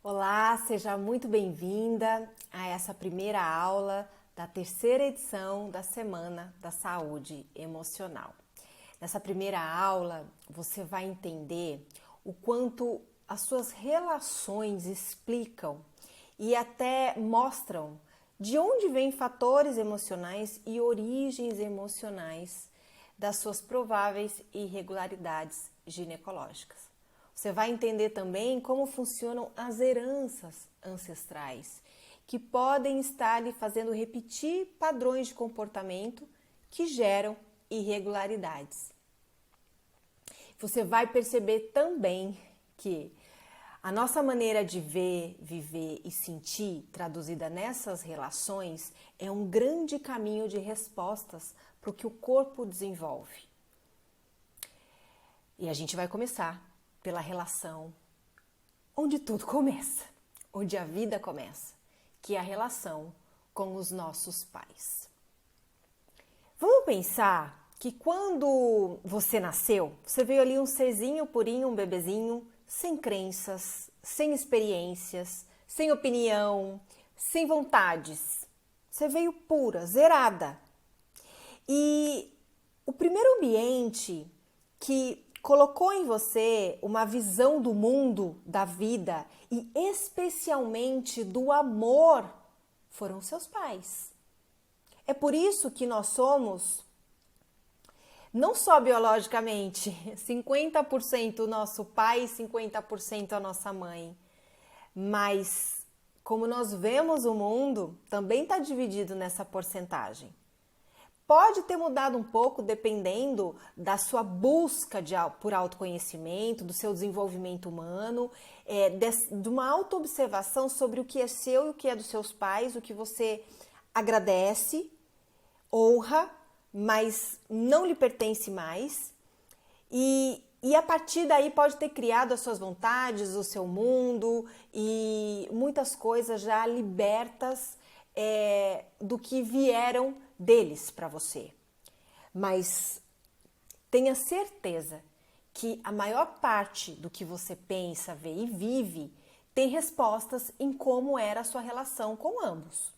Olá, seja muito bem-vinda a essa primeira aula da terceira edição da Semana da Saúde Emocional. Nessa primeira aula, você vai entender o quanto as suas relações explicam e até mostram de onde vêm fatores emocionais e origens emocionais das suas prováveis irregularidades ginecológicas. Você vai entender também como funcionam as heranças ancestrais, que podem estar lhe fazendo repetir padrões de comportamento que geram irregularidades. Você vai perceber também que a nossa maneira de ver, viver e sentir, traduzida nessas relações, é um grande caminho de respostas para o que o corpo desenvolve. E a gente vai começar pela relação onde tudo começa, onde a vida começa, que é a relação com os nossos pais. Vamos pensar que quando você nasceu, você veio ali um serzinho purinho, um bebezinho, sem crenças, sem experiências, sem opinião, sem vontades. Você veio pura, zerada. E o primeiro ambiente que colocou em você uma visão do mundo, da vida e especialmente do amor foram seus pais. É por isso que nós somos, não só biologicamente, 50% o nosso pai e 50% a nossa mãe, mas como nós vemos o mundo, também está dividido nessa porcentagem. Pode ter mudado um pouco dependendo da sua busca por autoconhecimento, do seu desenvolvimento humano, de uma autoobservação sobre o que é seu e o que é dos seus pais, o que você agradece, honra, mas não lhe pertence mais. E a partir daí pode ter criado as suas vontades, o seu mundo e muitas coisas já libertas do que vieram deles para você. Mas tenha certeza que a maior parte do que você pensa, vê e vive tem respostas em como era a sua relação com ambos.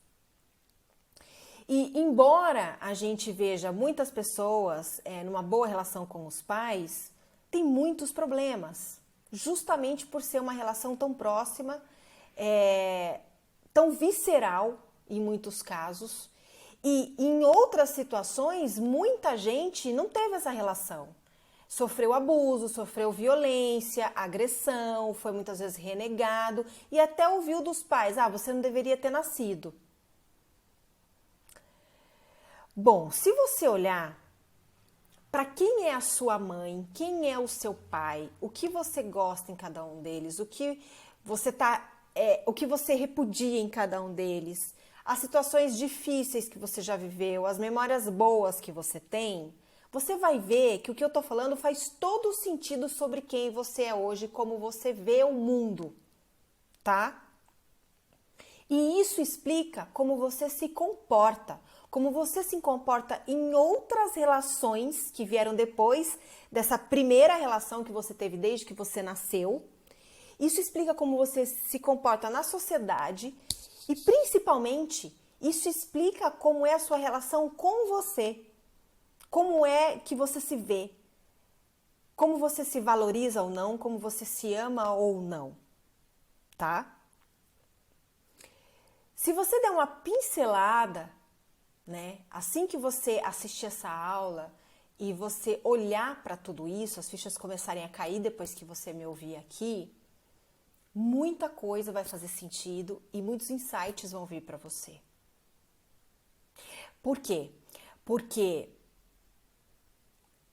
E embora a gente veja muitas pessoas numa boa relação com os pais, tem muitos problemas, justamente por ser uma relação tão próxima, tão visceral em muitos casos. E em outras situações, muita gente não teve essa relação. Sofreu abuso, sofreu violência, agressão, foi muitas vezes renegado e até ouviu dos pais, você não deveria ter nascido. Bom, se você olhar para quem é a sua mãe, quem é o seu pai, o que você gosta em cada um deles, o que você repudia em cada um deles, as situações difíceis que você já viveu, as memórias boas que você tem, você vai ver que o que eu tô falando faz todo sentido sobre quem você é hoje, como você vê o mundo, tá? E isso explica como você se comporta, como você se comporta em outras relações que vieram depois dessa primeira relação que você teve desde que você nasceu. Isso explica como você se comporta na sociedade e, principalmente, isso explica como é a sua relação com você. Como é que você se vê. Como você se valoriza ou não, como você se ama ou não. Tá? Se você der uma pincelada, né, assim que você assistir essa aula e você olhar para tudo isso, as fichas começarem a cair depois que você me ouvir aqui, muita coisa vai fazer sentido e muitos insights vão vir para você. Por quê? Porque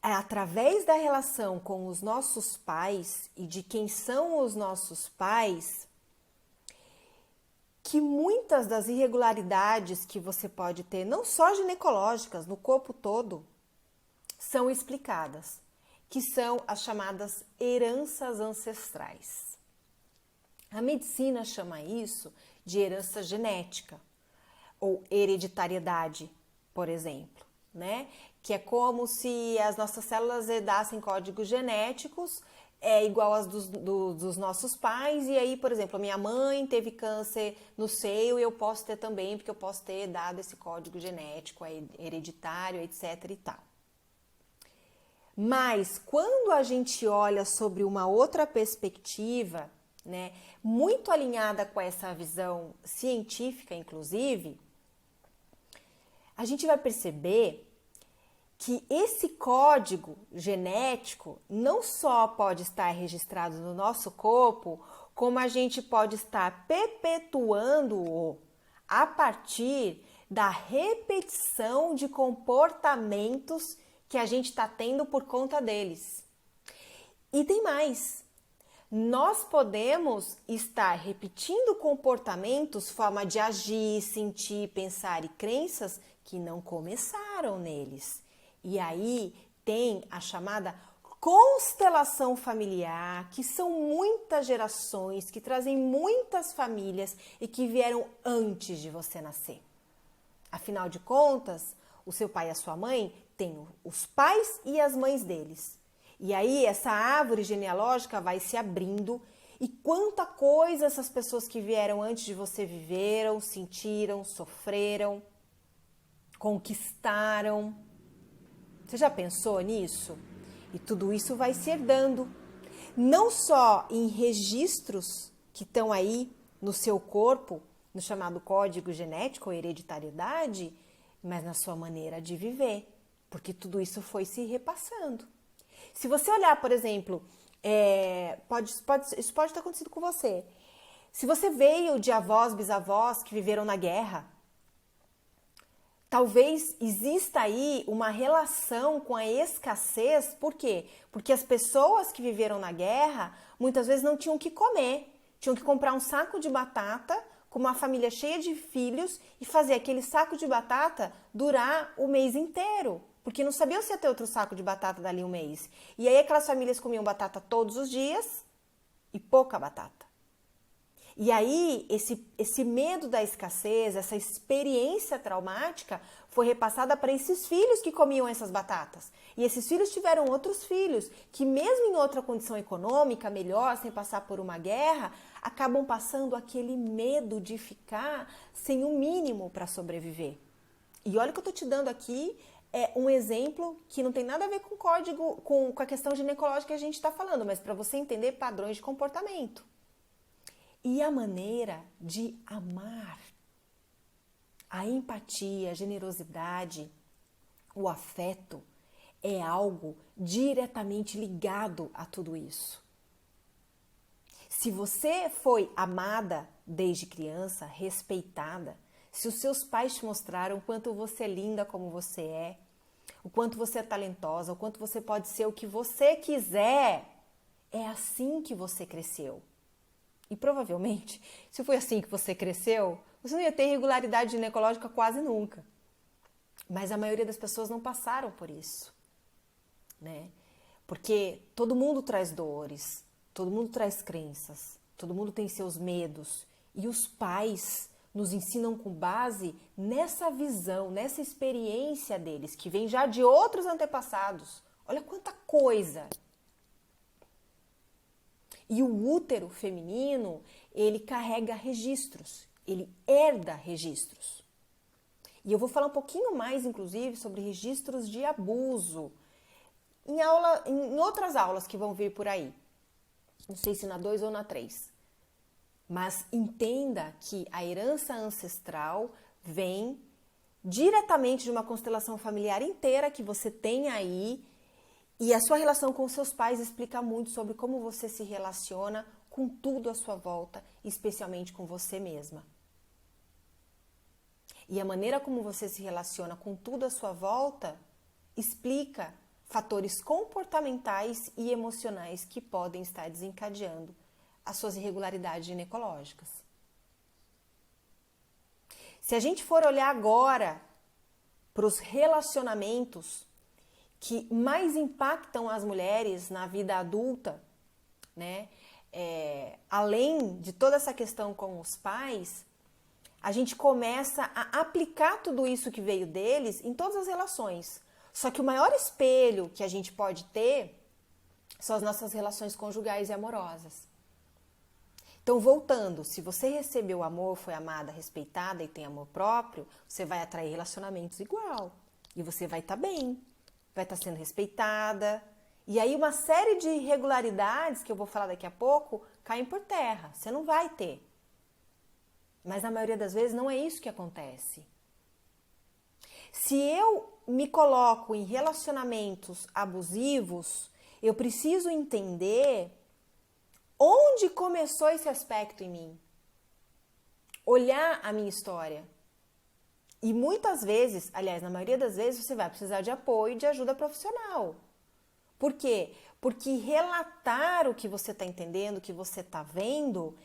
é através da relação com os nossos pais e de quem são os nossos pais que muitas das irregularidades que você pode ter, não só ginecológicas, no corpo todo, são explicadas, que são as chamadas heranças ancestrais. A medicina chama isso de herança genética ou hereditariedade, por exemplo, né? Que é como se as nossas células herdassem códigos genéticos é igual às dos nossos pais, e aí, por exemplo, a minha mãe teve câncer no seio e eu posso ter também, porque eu posso ter dado esse código genético hereditário, etc e tal. Mas quando a gente olha sobre uma outra perspectiva, né, muito alinhada com essa visão científica, inclusive, a gente vai perceber que esse código genético não só pode estar registrado no nosso corpo, como a gente pode estar perpetuando-o a partir da repetição de comportamentos que a gente está tendo por conta deles. E tem mais. Nós podemos estar repetindo comportamentos, forma de agir, sentir, pensar e crenças que não começaram neles. E aí tem a chamada constelação familiar, que são muitas gerações, que trazem muitas famílias e que vieram antes de você nascer. Afinal de contas, o seu pai e a sua mãe têm os pais e as mães deles. E aí essa árvore genealógica vai se abrindo e quanta coisa essas pessoas que vieram antes de você viveram, sentiram, sofreram, conquistaram. Você já pensou nisso? E tudo isso vai se herdando, não só em registros que estão aí no seu corpo, no chamado código genético ou hereditariedade, mas na sua maneira de viver, porque tudo isso foi se repassando. Se você olhar, por exemplo, isso pode ter acontecido com você. Se você veio de avós, bisavós que viveram na guerra, talvez exista aí uma relação com a escassez. Por quê? Porque as pessoas que viveram na guerra muitas vezes não tinham o que comer. Tinham que comprar um saco de batata com uma família cheia de filhos e fazer aquele saco de batata durar o mês inteiro. Porque não sabiam se ia ter outro saco de batata dali um mês. E aí aquelas famílias comiam batata todos os dias e pouca batata. E aí, esse medo da escassez, essa experiência traumática foi repassada para esses filhos que comiam essas batatas. E esses filhos tiveram outros filhos que, mesmo em outra condição econômica melhor, sem passar por uma guerra, acabam passando aquele medo de ficar sem o mínimo para sobreviver. E olha que eu estou te dando aqui um exemplo que não tem nada a ver com o código, com a questão ginecológica que a gente está falando, mas para você entender padrões de comportamento. E a maneira de amar, a empatia, a generosidade, o afeto é algo diretamente ligado a tudo isso. Se você foi amada desde criança, respeitada, se os seus pais te mostraram o quanto você é linda como você é, o quanto você é talentosa, o quanto você pode ser o que você quiser, é assim que você cresceu. E provavelmente, se foi assim que você cresceu, você não ia ter irregularidade ginecológica quase nunca. Mas a maioria das pessoas não passaram por isso, né? Porque todo mundo traz dores, todo mundo traz crenças, todo mundo tem seus medos. E os pais nos ensinam com base nessa visão, nessa experiência deles, que vem já de outros antepassados. Olha quanta coisa! E o útero feminino, ele carrega registros, ele herda registros. E eu vou falar um pouquinho mais, inclusive, sobre registros de abuso em outras aulas que vão vir por aí. Não sei se na 2 ou na 3. Mas entenda que a herança ancestral vem diretamente de uma constelação familiar inteira que você tem aí. E a sua relação com seus pais explica muito sobre como você se relaciona com tudo à sua volta, especialmente com você mesma. E a maneira como você se relaciona com tudo à sua volta explica fatores comportamentais e emocionais que podem estar desencadeando as suas irregularidades ginecológicas. Se a gente for olhar agora para os relacionamentos que mais impactam as mulheres na vida adulta, né? Além de toda essa questão com os pais, a gente começa a aplicar tudo isso que veio deles em todas as relações. Só que o maior espelho que a gente pode ter são as nossas relações conjugais e amorosas. Então, voltando, se você recebeu amor, foi amada, respeitada e tem amor próprio, você vai atrair relacionamentos igual. E você vai estar bem, vai estar sendo respeitada. E aí uma série de irregularidades, que eu vou falar daqui a pouco, caem por terra. Você não vai ter. Mas na maioria das vezes não é isso que acontece. Se eu me coloco em relacionamentos abusivos, eu preciso entender onde começou esse aspecto em mim. Olhar a minha história. E muitas vezes, aliás, na maioria das vezes, você vai precisar de apoio e de ajuda profissional. Por quê? Porque relatar o que você está entendendo, o que você está vendo,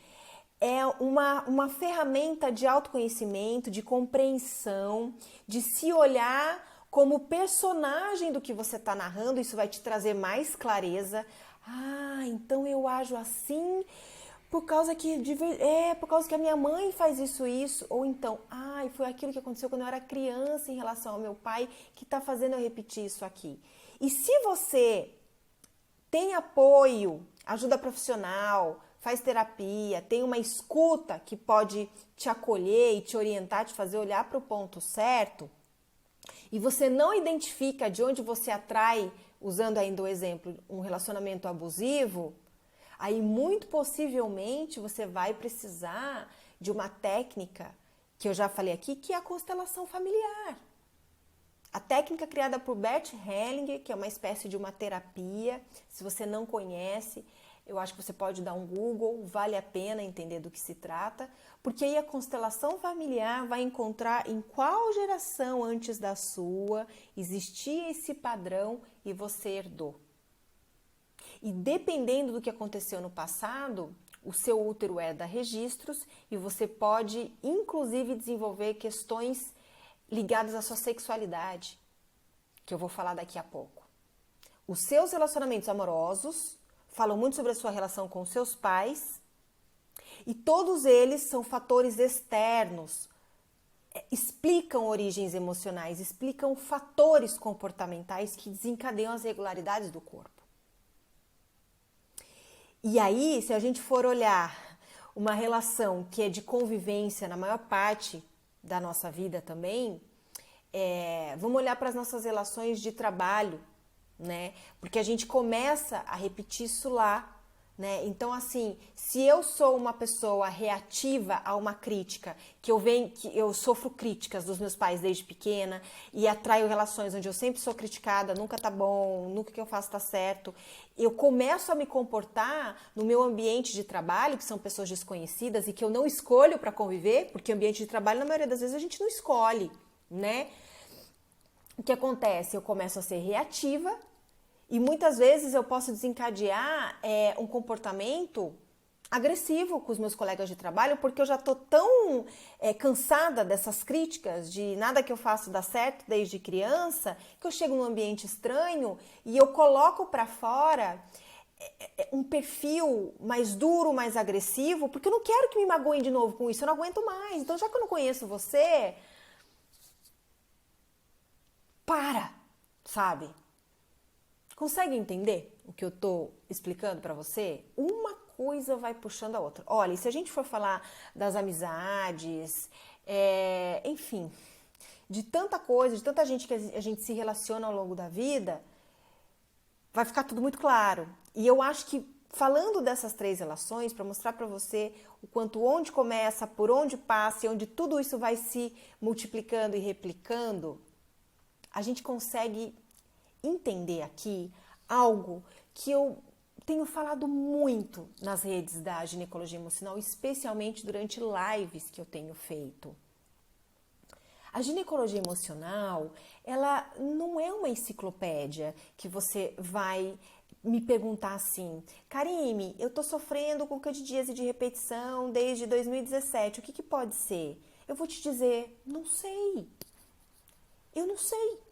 é uma ferramenta de autoconhecimento, de compreensão, de se olhar como personagem do que você está narrando. Isso vai te trazer mais clareza. Ah, então eu ajo assim por causa que a minha mãe faz isso. Ou então, foi aquilo que aconteceu quando eu era criança em relação ao meu pai que está fazendo eu repetir isso aqui. E se você tem apoio, ajuda profissional, faz terapia, tem uma escuta que pode te acolher e te orientar, te fazer olhar para o ponto certo, e você não identifica de onde você atrai, usando ainda o exemplo, um relacionamento abusivo, aí muito possivelmente você vai precisar de uma técnica que eu já falei aqui, que é a constelação familiar. A técnica criada por Bert Hellinger, que é uma espécie de uma terapia, se você não conhece, eu acho que você pode dar um Google, vale a pena entender do que se trata, porque aí a constelação familiar vai encontrar em qual geração antes da sua existia esse padrão e você herdou. E dependendo do que aconteceu no passado, o seu útero herda registros e você pode, inclusive, desenvolver questões ligadas à sua sexualidade, que eu vou falar daqui a pouco. Os seus relacionamentos amorosos falam muito sobre a sua relação com os seus pais e todos eles são fatores externos, explicam origens emocionais, explicam fatores comportamentais que desencadeiam as irregularidades do corpo. E aí, se a gente for olhar uma relação que é de convivência na maior parte da nossa vida também, vamos olhar para as nossas relações de trabalho, né? Porque a gente começa a repetir isso lá, né? Então, assim, se eu sou uma pessoa reativa a uma crítica, que eu sofro críticas dos meus pais desde pequena e atraio relações onde eu sempre sou criticada, nunca tá bom, nunca que eu faço tá certo, eu começo a me comportar no meu ambiente de trabalho, que são pessoas desconhecidas e que eu não escolho para conviver, porque ambiente de trabalho, na maioria das vezes, a gente não escolhe, né? O que acontece? Eu começo a ser reativa e muitas vezes eu posso desencadear um comportamento agressivo com os meus colegas de trabalho, porque eu já estou tão cansada dessas críticas, de nada que eu faço dá certo desde criança, que eu chego num ambiente estranho e eu coloco para fora um perfil mais duro, mais agressivo, porque eu não quero que me magoem de novo com isso, eu não aguento mais. Então, já que eu não conheço você, sabe? Consegue entender o que eu tô explicando para você? Uma coisa vai puxando a outra. Olha, e se a gente for falar das amizades, enfim, de tanta coisa, de tanta gente que a gente se relaciona ao longo da vida, vai ficar tudo muito claro. E eu acho que falando dessas 3 relações, para mostrar para você o quanto onde começa, por onde passa e onde tudo isso vai se multiplicando e replicando, a gente consegue entender aqui algo que eu tenho falado muito nas redes da ginecologia emocional, especialmente durante lives que eu tenho feito. A ginecologia emocional, ela não é uma enciclopédia que você vai me perguntar assim: Karime, eu tô sofrendo com candidíase de repetição desde 2017, o que pode ser? Eu vou te dizer, não sei. Eu não sei.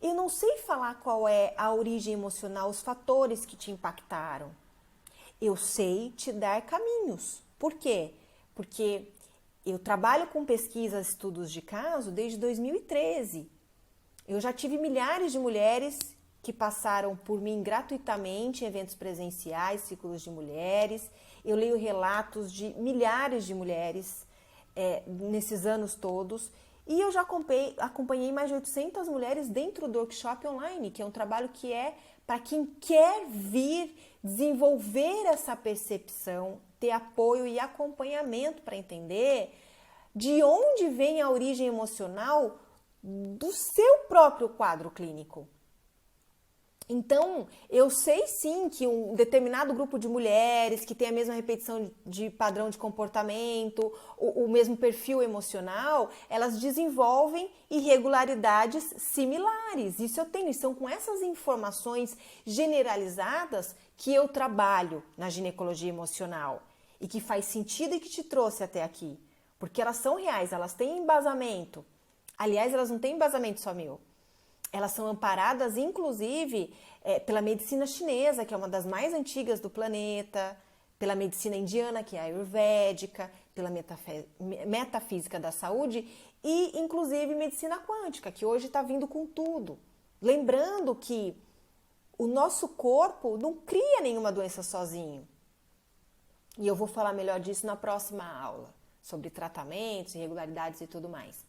Eu não sei falar qual é a origem emocional, os fatores que te impactaram. Eu sei te dar caminhos. Por quê? Porque eu trabalho com pesquisas, estudos de caso desde 2013. Eu já tive milhares de mulheres que passaram por mim gratuitamente em eventos presenciais, ciclos de mulheres. Eu leio relatos de milhares de mulheres nesses anos todos. E eu já acompanhei mais de 800 mulheres dentro do workshop online, que é um trabalho que é para quem quer vir desenvolver essa percepção, ter apoio e acompanhamento para entender de onde vem a origem emocional do seu próprio quadro clínico. Então, eu sei sim que um determinado grupo de mulheres que tem a mesma repetição de padrão de comportamento, o mesmo perfil emocional, elas desenvolvem irregularidades similares. Isso eu tenho, e são com essas informações generalizadas que eu trabalho na ginecologia emocional e que faz sentido e que te trouxe até aqui. Porque elas são reais, elas têm embasamento. Aliás, elas não têm embasamento só meu. Elas são amparadas, inclusive, pela medicina chinesa, que é uma das mais antigas do planeta, pela medicina indiana, que é a ayurvédica, pela metafísica da saúde e, inclusive, medicina quântica, que hoje está vindo com tudo. Lembrando que o nosso corpo não cria nenhuma doença sozinho. E eu vou falar melhor disso na próxima aula, sobre tratamentos, irregularidades e tudo mais.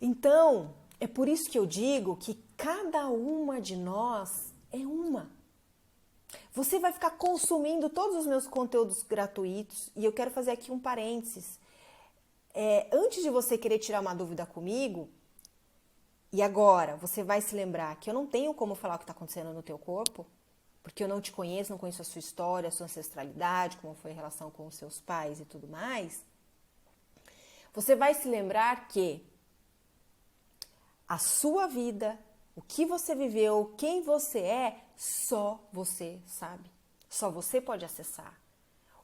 Então, é por isso que eu digo que cada uma de nós é uma. Você vai ficar consumindo todos os meus conteúdos gratuitos e eu quero fazer aqui um parênteses. Antes de você querer tirar uma dúvida comigo, e agora você vai se lembrar que eu não tenho como falar o que está acontecendo no teu corpo, porque eu não te conheço, não conheço a sua história, a sua ancestralidade, como foi a relação com os seus pais e tudo mais. Você vai se lembrar que a sua vida, o que você viveu, quem você é, só você sabe. Só você pode acessar.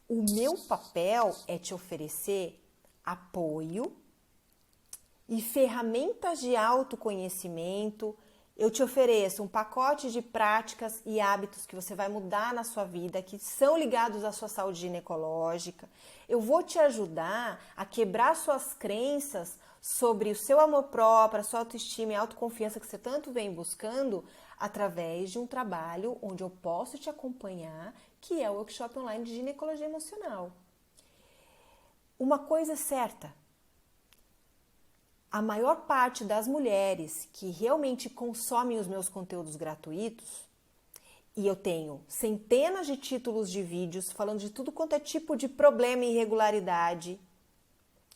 O meu papel é te oferecer apoio e ferramentas de autoconhecimento. Eu te ofereço um pacote de práticas e hábitos que você vai mudar na sua vida, que são ligados à sua saúde ginecológica. Eu vou te ajudar a quebrar suas crenças sobre o seu amor próprio, a sua autoestima e autoconfiança que você tanto vem buscando através de um trabalho onde eu posso te acompanhar, que é o workshop online de ginecologia emocional. Uma coisa é certa, a maior parte das mulheres que realmente consomem os meus conteúdos gratuitos, e eu tenho centenas de títulos de vídeos falando de tudo quanto é tipo de problema e irregularidade,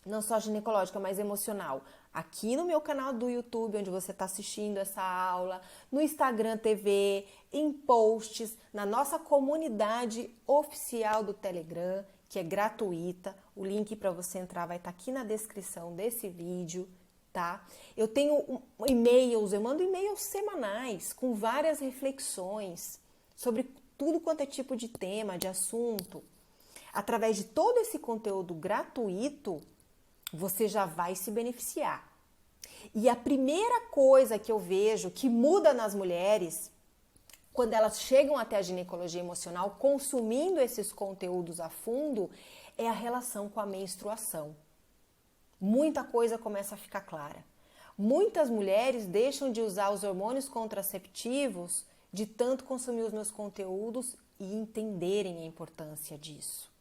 não só ginecológica, mas emocional, aqui no meu canal do YouTube, onde você está assistindo essa aula, no Instagram TV, em posts, na nossa comunidade oficial do Telegram, que é gratuita. O link para você entrar vai estar aqui na descrição desse vídeo, tá? Eu tenho e-mails, eu mando e-mails semanais com várias reflexões sobre tudo quanto é tipo de tema, de assunto. Através de todo esse conteúdo gratuito, você já vai se beneficiar. E a primeira coisa que eu vejo que muda nas mulheres, quando elas chegam até a ginecologia emocional, consumindo esses conteúdos a fundo, é a relação com a menstruação. Muita coisa começa a ficar clara. Muitas mulheres deixam de usar os hormônios contraceptivos de tanto consumir os meus conteúdos e entenderem a importância disso.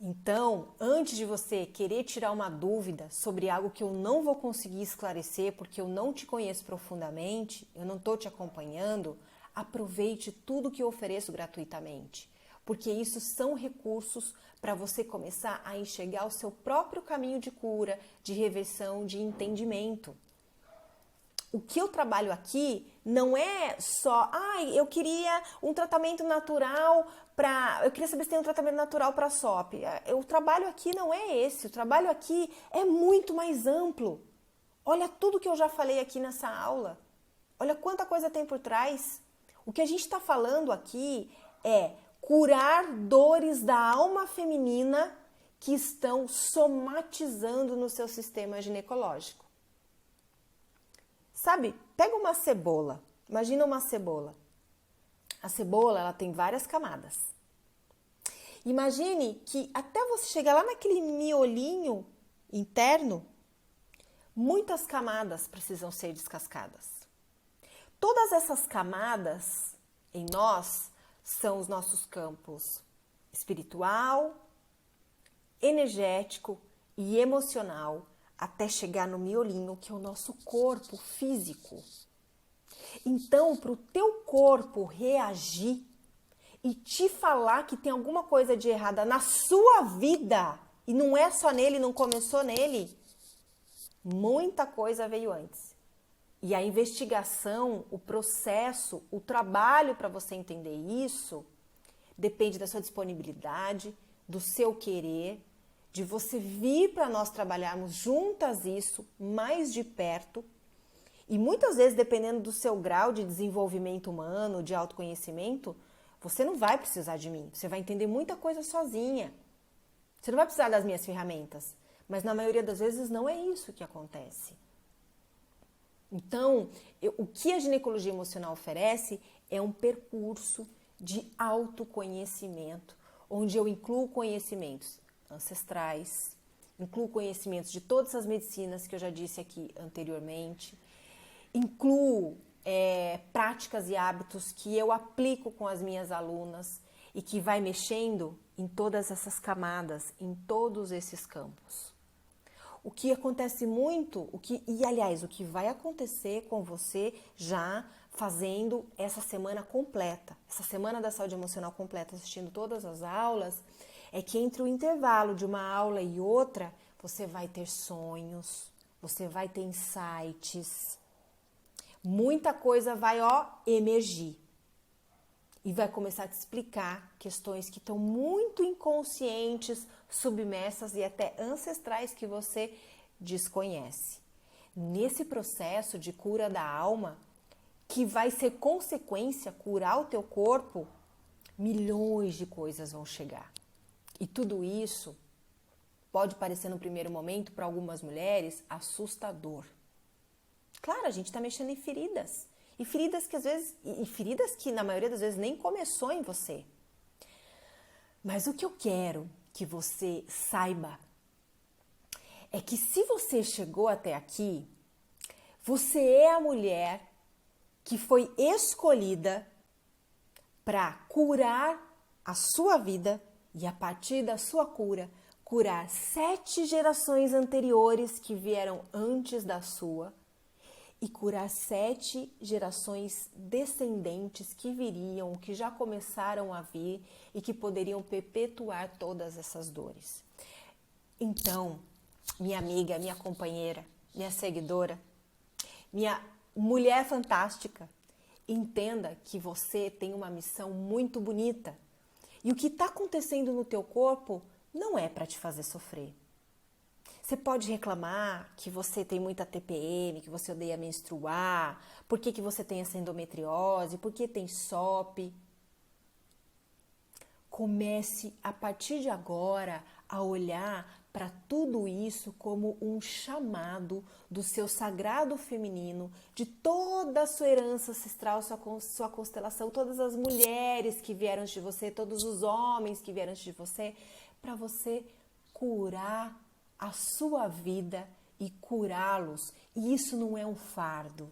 Então, antes de você querer tirar uma dúvida sobre algo que eu não vou conseguir esclarecer porque eu não te conheço profundamente, eu não estou te acompanhando, aproveite tudo que eu ofereço gratuitamente, porque isso são recursos para você começar a enxergar o seu próprio caminho de cura, de reversão, de entendimento. O que eu trabalho aqui não é só, eu queria um tratamento natural eu queria saber se tem um tratamento natural para SOP. O trabalho aqui não é esse, o trabalho aqui é muito mais amplo. Olha tudo que eu já falei aqui nessa aula. Olha quanta coisa tem por trás. O que a gente está falando aqui é curar dores da alma feminina que estão somatizando no seu sistema ginecológico. Sabe, pega uma cebola, imagina uma cebola. A cebola, ela tem várias camadas. Imagine que até você chegar lá naquele miolinho interno, Muitas camadas precisam ser descascadas. Todas essas camadas em nós são os nossos campos espiritual, energético e emocional, até chegar no miolinho, que é o nosso corpo físico. Então, para o teu corpo reagir e te falar que tem alguma coisa de errada na sua vida, e não é só nele, não começou nele, muita coisa veio antes. E a investigação, o processo, o trabalho para você entender isso, depende da sua disponibilidade, do seu querer, de você vir para nós trabalharmos juntas isso mais de perto. E muitas vezes, dependendo do seu grau de desenvolvimento humano, de autoconhecimento, você não vai precisar de mim. Você vai entender muita coisa sozinha. Você não vai precisar das minhas ferramentas. Mas na maioria das vezes não é isso que acontece. Então, o que a ginecologia emocional oferece é um percurso de autoconhecimento, onde eu incluo conhecimentos ancestrais, incluo conhecimentos de todas as medicinas que eu já disse aqui anteriormente, incluo práticas e hábitos que eu aplico com as minhas alunas e que vai mexendo em todas essas camadas, em todos esses campos. O que acontece muito, o que vai acontecer com você já fazendo essa semana completa, essa semana da saúde emocional completa, assistindo todas as aulas, é que entre o intervalo de uma aula e outra, você vai ter sonhos, você vai ter insights, muita coisa vai emergir e vai começar a te explicar questões que estão muito inconscientes, submersas e até ancestrais que você desconhece. Nesse processo de cura da alma, que vai ser consequência curar o teu corpo, milhões de coisas vão chegar. E tudo isso pode parecer no primeiro momento para algumas mulheres assustador. Claro, a gente está mexendo em feridas. E feridas que às vezes, feridas que na maioria das vezes nem começou em você. Mas o que eu quero que você saiba é que se você chegou até aqui, você é a mulher que foi escolhida para curar a sua vida e a partir da sua cura, curar 7 gerações anteriores que vieram antes da sua e curar 7 gerações descendentes que viriam, que já começaram a vir e que poderiam perpetuar todas essas dores. Então, minha amiga, minha companheira, minha seguidora, minha mulher fantástica, entenda que você tem uma missão muito bonita. E o que está acontecendo no teu corpo não é para te fazer sofrer. Você pode reclamar que você tem muita TPM, que você odeia menstruar, por que você tem essa endometriose, por que tem SOP. Comece a partir de agora a olhar para tudo isso como um chamado do seu sagrado feminino, de toda a sua herança ancestral, sua constelação, todas as mulheres que vieram antes de você, todos os homens que vieram antes de você, para você curar a sua vida e curá-los. E isso não é um fardo,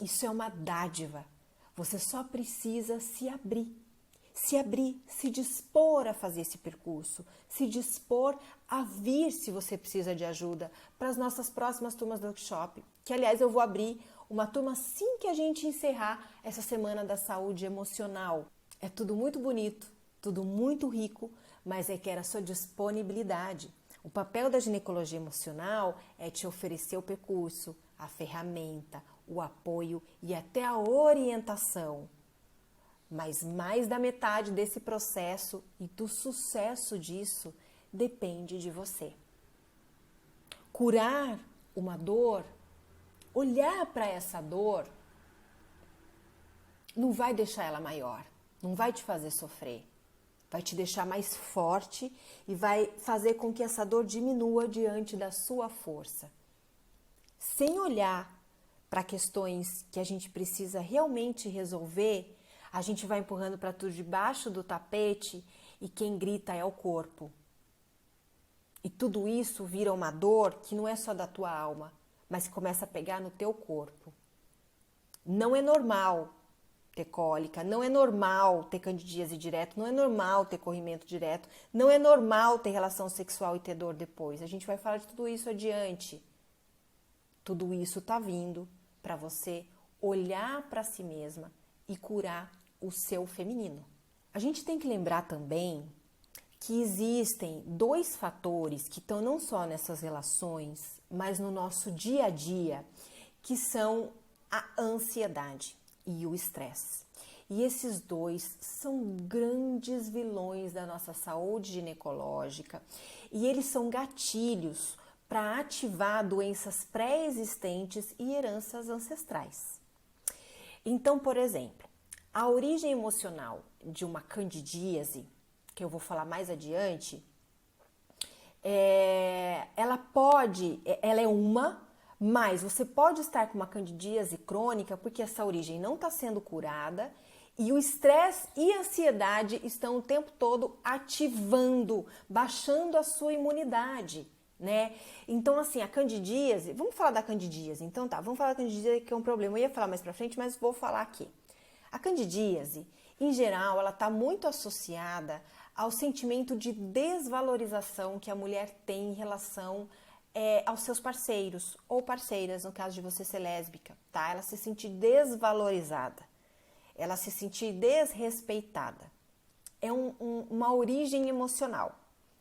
isso é uma dádiva. Você só precisa se abrir, se dispor a fazer esse percurso, se dispor a vir se você precisa de ajuda para as nossas próximas turmas do workshop, que aliás eu vou abrir uma turma assim que a gente encerrar essa semana da saúde emocional. É tudo muito bonito, tudo muito rico, mas requer a sua disponibilidade. O papel da ginecologia emocional é te oferecer o percurso, a ferramenta, o apoio e até a orientação. Mas mais da metade desse processo e do sucesso disso depende de você. Curar uma dor, olhar para essa dor, não vai deixar ela maior, não vai te fazer sofrer. Vai te deixar mais forte e vai fazer com que essa dor diminua diante da sua força. Sem olhar para questões que a gente precisa realmente resolver, a gente vai empurrando para tudo debaixo do tapete e quem grita é o corpo. E tudo isso vira uma dor que não é só da tua alma, mas que começa a pegar no teu corpo. Não é normal ter cólica, não é normal ter candidíase direto, não é normal ter corrimento direto, não é normal ter relação sexual e ter dor depois. A gente vai falar de tudo isso adiante. Tudo isso tá vindo para você olhar para si mesma e curar o seu feminino. A gente tem que lembrar também que existem dois fatores que estão não só nessas relações, mas no nosso dia a dia, que são a ansiedade e o estresse. E esses dois são grandes vilões da nossa saúde ginecológica e eles são gatilhos para ativar doenças pré-existentes e heranças ancestrais. Então, por exemplo, a origem emocional de uma candidíase, que eu vou falar mais adiante, ela é uma, mas você pode estar com uma candidíase crônica porque essa origem não está sendo curada e o estresse e a ansiedade estão o tempo todo ativando, baixando a sua imunidade, né? Então, assim, a candidíase, vamos falar da candidíase, então tá, vamos falar da candidíase que é um problema, eu ia falar mais pra frente, mas vou falar aqui. A candidíase, em geral, ela está muito associada ao sentimento de desvalorização que a mulher tem em relação aos seus parceiros ou parceiras, no caso de você ser lésbica, tá? Ela se sentir desvalorizada, ela se sentir desrespeitada. É uma origem emocional.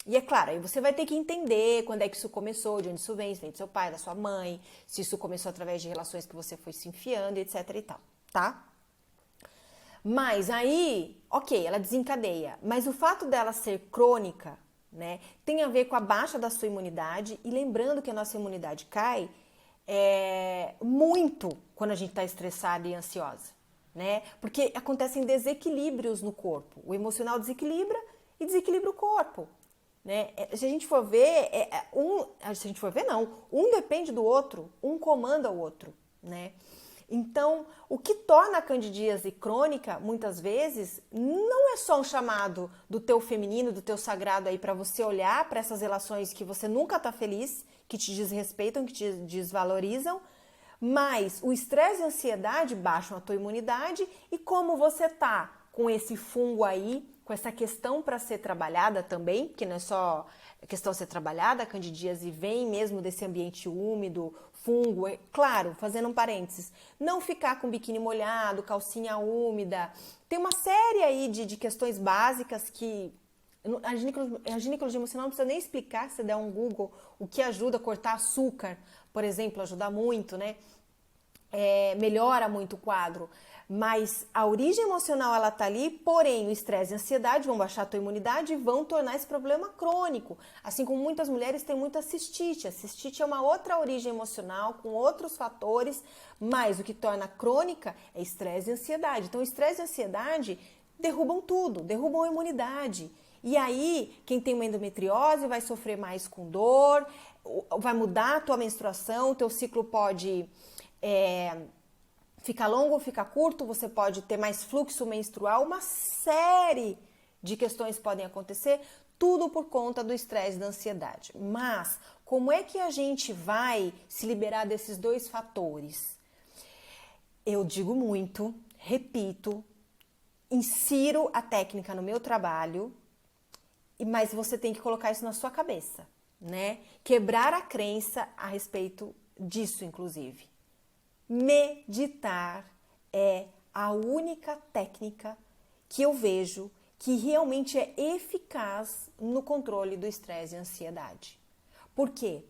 E é claro, aí você vai ter que entender quando é que isso começou, de onde isso vem, se vem do seu pai, da sua mãe, se isso começou através de relações que você foi se enfiando, etc e tal, tá? Mas aí, ok, ela desencadeia, mas o fato dela ser crônica, né, tem a ver com a baixa da sua imunidade e lembrando que a nossa imunidade cai muito quando a gente está estressada e ansiosa, né? Porque acontecem desequilíbrios no corpo, o emocional desequilibra e desequilibra o corpo. Né? Se a gente for ver, um depende do outro, um comanda o outro, né? Então, o que torna a candidíase crônica, muitas vezes, não é só um chamado do teu feminino, do teu sagrado aí para você olhar para essas relações que você nunca tá feliz, que te desrespeitam, que te desvalorizam, mas o estresse e a ansiedade baixam a tua imunidade e como você tá com esse fungo aí, com essa questão para ser trabalhada também, que não é só questão de ser trabalhada, a candidíase vem mesmo desse ambiente úmido, fungo, claro, fazendo um parênteses, não ficar com biquíni molhado, calcinha úmida, tem uma série aí de questões básicas que a ginecologia emocional não precisa nem explicar, se você der um Google, o que ajuda a cortar açúcar, por exemplo, ajuda muito, né? Melhora muito o quadro, mas a origem emocional ela tá ali, porém o estresse e a ansiedade vão baixar a tua imunidade e vão tornar esse problema crônico, assim como muitas mulheres têm muita cistite. A cistite é uma outra origem emocional com outros fatores, mas o que torna crônica é estresse e ansiedade. Então estresse e ansiedade derrubam tudo, derrubam a imunidade. E aí, quem tem uma endometriose vai sofrer mais com dor, vai mudar a tua menstruação, o teu ciclo pode ficar longo ou ficar curto, você pode ter mais fluxo menstrual, uma série de questões podem acontecer, tudo por conta do estresse e da ansiedade. Mas, como é que a gente vai se liberar desses dois fatores? Eu digo muito, repito, insiro a técnica no meu trabalho, mas você tem que colocar isso na sua cabeça, né? Quebrar a crença a respeito disso, inclusive. Meditar é a única técnica que eu vejo que realmente é eficaz no controle do estresse e ansiedade. Por quê?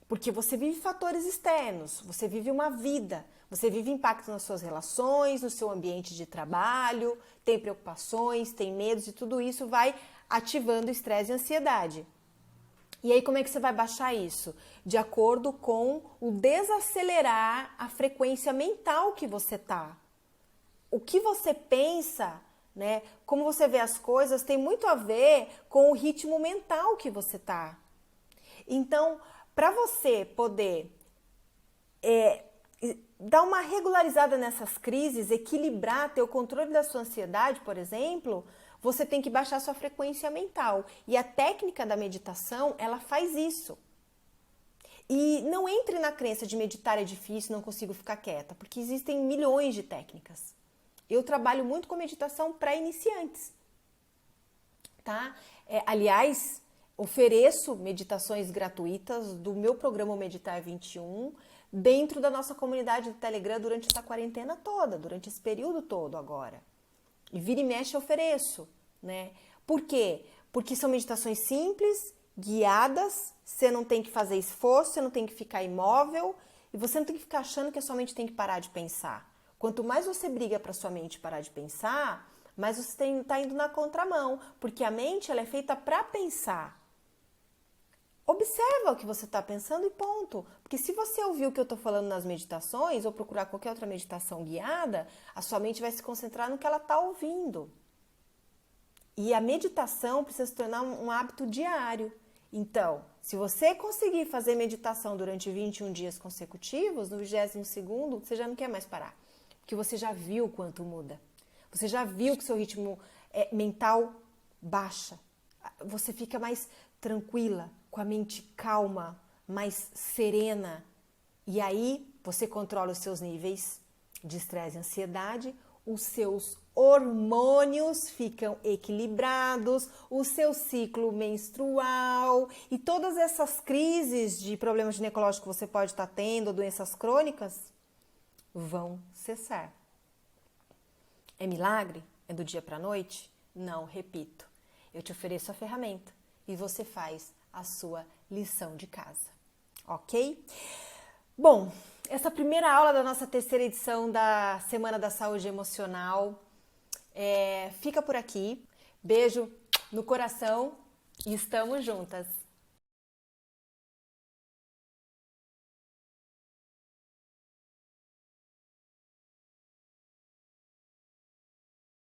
Porque você vive fatores externos, você vive uma vida, você vive impactos nas suas relações, no seu ambiente de trabalho, tem preocupações, tem medos e tudo isso vai ativando estresse e ansiedade. E aí, como é que você vai baixar isso? De acordo com o desacelerar a frequência mental que você tá. O que você pensa, né? Como você vê as coisas tem muito a ver com o ritmo mental que você tá. Então, para você poder dar uma regularizada nessas crises, equilibrar, ter o controle da sua ansiedade, por exemplo, você tem que baixar sua frequência mental. E a técnica da meditação, ela faz isso. E não entre na crença de meditar é difícil, não consigo ficar quieta, porque existem milhões de técnicas. Eu trabalho muito com meditação para iniciantes, tá? Aliás, ofereço meditações gratuitas do meu programa Meditar 21 dentro da nossa comunidade do Telegram durante essa quarentena toda, durante esse período todo agora. E vira e mexe eu ofereço, né? Por quê? Porque são meditações simples, guiadas, você não tem que fazer esforço, você não tem que ficar imóvel e você não tem que ficar achando que a sua mente tem que parar de pensar. Quanto mais você briga para sua mente parar de pensar, mais você está indo na contramão, porque a mente ela é feita para pensar. Observa o que você está pensando e ponto. Porque se você ouvir o que eu estou falando nas meditações ou procurar qualquer outra meditação guiada, a sua mente vai se concentrar no que ela está ouvindo. E a meditação precisa se tornar um hábito diário. Então, se você conseguir fazer meditação durante 21 dias consecutivos, no 22º, você já não quer mais parar. Porque você já viu o quanto muda. Você já viu que seu ritmo mental baixa. Você fica mais tranquila, com a mente calma, mais serena. E aí, você controla os seus níveis de estresse e ansiedade, os seus hormônios ficam equilibrados, o seu ciclo menstrual e todas essas crises de problemas ginecológicos que você pode estar tendo, doenças crônicas, vão cessar. É milagre? É do dia para a noite? Não, repito. Eu te ofereço a ferramenta e você faz a sua lição de casa, ok? Bom, essa primeira aula da nossa terceira edição da Semana da Saúde Emocional fica por aqui. Beijo no coração e estamos juntas!